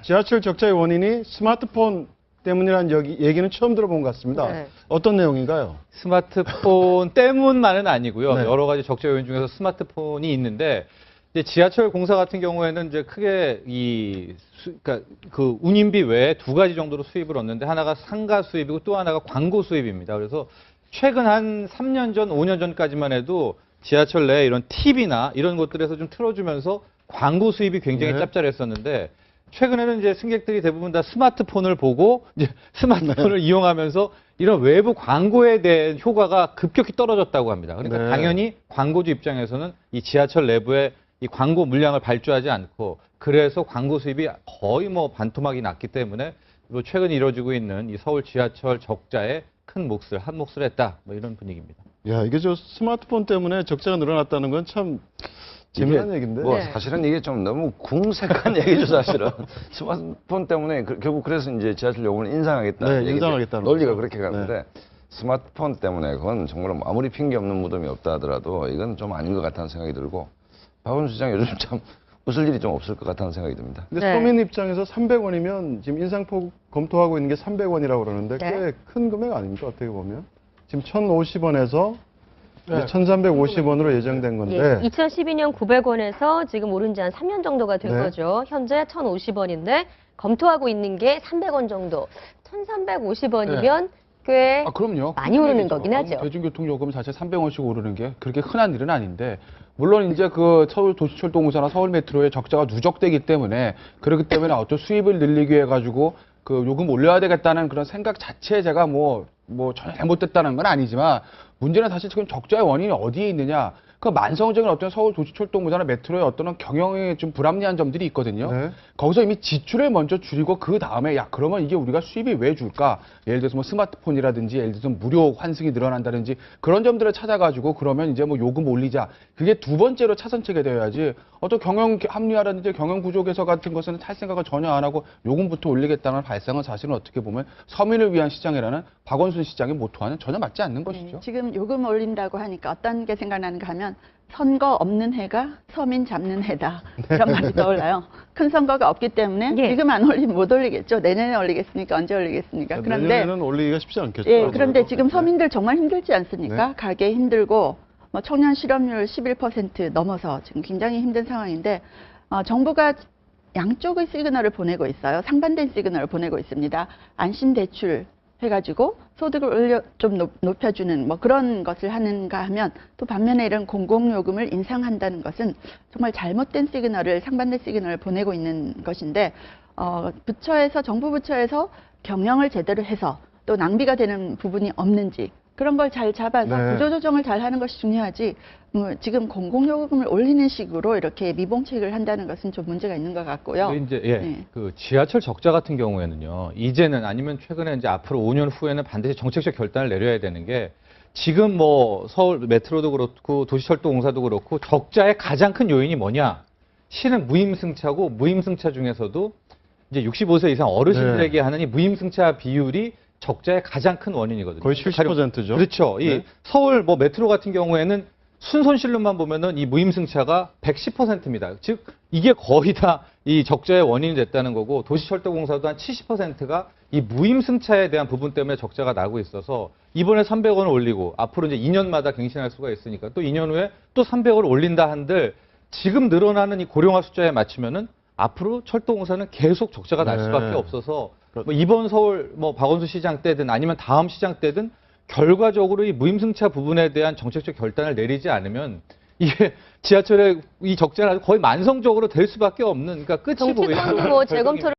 지하철 적자의 원인이 스마트폰 때문이라는 얘기는 처음 들어본 것 같습니다. 네. 어떤 내용인가요? 스마트폰 때문만은 아니고요. 네. 여러 가지 적자 요인 중에서 스마트폰이 있는데, 이제 지하철 공사 같은 경우에는 이제 크게 그러니까 그 운임비 외에 두 가지 정도로 수입을 얻는데, 하나가 상가 수입이고 또 하나가 광고 수입입니다. 그래서 최근 한 3년 전, 5년 전까지만 해도 지하철 내에 이런 TV나 이런 것들에서 좀 틀어주면서 광고 수입이 굉장히 네. 짭짤했었는데, 최근에는 이제 승객들이 대부분 다 스마트폰을 보고 이제 스마트폰을 이용하면서 이런 외부 광고에 대한 효과가 급격히 떨어졌다고 합니다. 그러니까 네. 당연히 광고주 입장에서는 이 지하철 내부에 이 광고 물량을 발주하지 않고, 그래서 광고 수입이 거의 뭐 반토막이 났기 때문에 뭐 최근 이루어지고 있는 이 서울 지하철 적자에 큰 몫을 한 몫을 했다, 뭐 이런 분위기입니다. 야, 이게 저 스마트폰 때문에 적자가 늘어났다는 건 참 재미난 얘기인데. 뭐 네. 사실은 이게 좀 너무 궁색한 얘기죠, 사실은. 스마트폰 때문에 결국 그래서 이제 지하철 요금을 인상하겠다. 네, 인상하겠다는 논리가 거죠. 그렇게 가는데 스마트폰 때문에 그건 정말 아무리 핑계 없는 무덤이 없다 하더라도 이건 좀 아닌 것 같다는 생각이 들고, 박원순 시장 요즘 참 웃을 일이 좀 없을 것 같다는 생각이 듭니다. 근데 네. 서민 입장에서 300원이면 지금 인상폭 검토하고 있는 게 300원이라고 그러는데 네. 꽤 큰 금액 아닙니까? 어떻게 보면. 지금 1,050원에서 네. 1,350원으로 예정된 건데. 예, 2012년 900원에서 지금 오른 지 한 3년 정도가 된 네. 거죠. 현재 1,050원인데 검토하고 있는 게 300원 정도. 1,350원이면 꽤 그럼요. 많이 오르는 거긴 하죠. 대중교통 요금 자체 300원씩 오르는 게 그렇게 흔한 일은 아닌데, 물론 이제 그 서울 도시철도공사나 서울 메트로의 적자가 누적되기 때문에, 그렇기 때문에 어떤 수입을 늘리기 위해 가지고 그 요금 올려야 되겠다는 그런 생각 자체에 제가 뭐 전혀 잘못됐다는 건 아니지만, 문제는 사실 지금 적자의 원인이 어디에 있느냐. 그 만성적인 어떤 서울 도시철도공사나 메트로의 어떤 경영에 좀 불합리한 점들이 있거든요. 네. 거기서 이미 지출을 먼저 줄이고 그 다음에 그러면 이게 우리가 수입이 왜 줄까? 예를 들어서 뭐 스마트폰이라든지, 예를 들어서 무료 환승이 늘어난다든지, 그런 점들을 찾아가지고 그러면 이제 뭐 요금 올리자. 그게 두 번째로 차선책이 되어야지, 어떤 경영 합리화라든지 경영 구조 개선 같은 것은 할 생각을 전혀 안 하고 요금부터 올리겠다는 발상은 사실은 어떻게 보면 서민을 위한 시장이라는 박원순 시장의 모토와는 전혀 맞지 않는 것이죠. 지금 요금 올린다고 하니까 어떤 게 생각나는가 하면, 선거 없는 해가 서민 잡는 해다, 이런 말이 떠올라요. 큰 선거가 없기 때문에 예. 지금 안 올리면 못 올리겠죠. 내년에 올리겠습니까? 언제 올리겠습니까? 그런데 내년에는 올리기가 쉽지 않겠죠. 예, 그런데 지금 서민들 정말 힘들지 않습니까? 네. 가게 힘들고, 뭐 청년 실업률 11% 넘어서 지금 굉장히 힘든 상황인데, 정부가 양쪽의 시그널을 보내고 있어요. 상반된 시그널을 보내고 있습니다. 안심 대출 해가지고 소득을 좀 높여주는 뭐 그런 것을 하는가 하면, 또 반면에 이런 공공요금을 인상한다는 것은 정말 잘못된 시그널을, 상반된 시그널을 보내고 있는 것인데, 정부 부처에서 경영을 제대로 해서 또 낭비가 되는 부분이 없는지, 그런 걸 잘 잡아서 네. 구조조정을 잘 하는 것이 중요하지, 지금 공공요금을 올리는 식으로 이렇게 미봉책을 한다는 것은 좀 문제가 있는 것 같고요. 근데 이제 네. 그 지하철 적자 같은 경우에는요, 이제는 아니면 최근에 이제 앞으로 5년 후에는 반드시 정책적 결단을 내려야 되는 게, 지금 뭐 서울 메트로도 그렇고 도시철도공사도 그렇고 적자의 가장 큰 요인이 뭐냐? 실은 무임승차고, 무임승차 중에서도 이제 65세 이상 어르신들에게 하는 이 무임승차 비율이 적자의 가장 큰 원인이거든요. 거의 70%죠. 그렇죠. 이 네. 서울 뭐 메트로 같은 경우에는 순손실로만 보면은 이 무임승차가 110%입니다. 즉 이게 거의 다 이 적자의 원인이 됐다는 거고, 도시철도공사도 한 70%가 이 무임승차에 대한 부분 때문에 적자가 나고 있어서, 이번에 300원을 올리고 앞으로 이제 2년마다 갱신할 수가 있으니까 또 2년 후에 또 300원을 올린다 한들, 지금 늘어나는 이 고령화 숫자에 맞추면은 앞으로 철도공사는 계속 적자가 날 네. 수밖에 없어서, 뭐 이번 서울 뭐 박원순 시장 때든 아니면 다음 시장 때든 결과적으로 이 무임승차 부분에 대한 정책적 결단을 내리지 않으면 이게 지하철의 이 적자는 거의 만성적으로 될 수밖에 없는, 그러니까 끝이 보이는 정치권도 뭐 재검토를